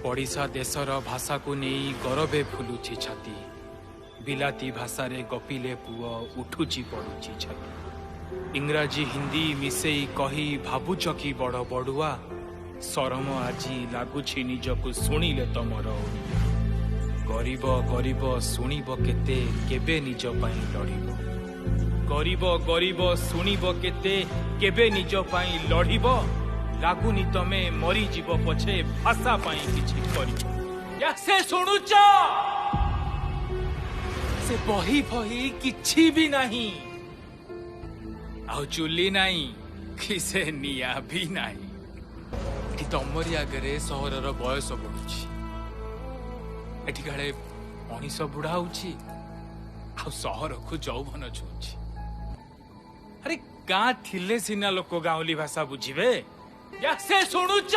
पड़िशा देशर भाषा को नहीं गौरवे फुलुची छाती बिलाती भाषा रे गपिले पुओ उठुची पड़ुची छाती इंग्राजी हिंदी मिसेई कही भाबुच कि बड़ बड़ुआ सरम आजी लगुछि निजकु शुणिले तमर गरीब गरीब शुणिब केते केबे निज पई लड़िब गरीब गरीब शुणिब केते केबे निज पई लड़िब लागुनी तमे मरी जीव पछे भाषा पाई किछि करिब या से सुनुच से बही फही किछि भी नहीं आउ चुली नहीं कि से निया भी नहीं एठी तमरी आगरे सहरर बयस बढ़ुछि एठी काळे मनीष बुढ़ा होछि आ सहर को जौवन छुछि अरे गाँ थिले सिना लोक गाँवली भाषा बुझिबे या से सुनुच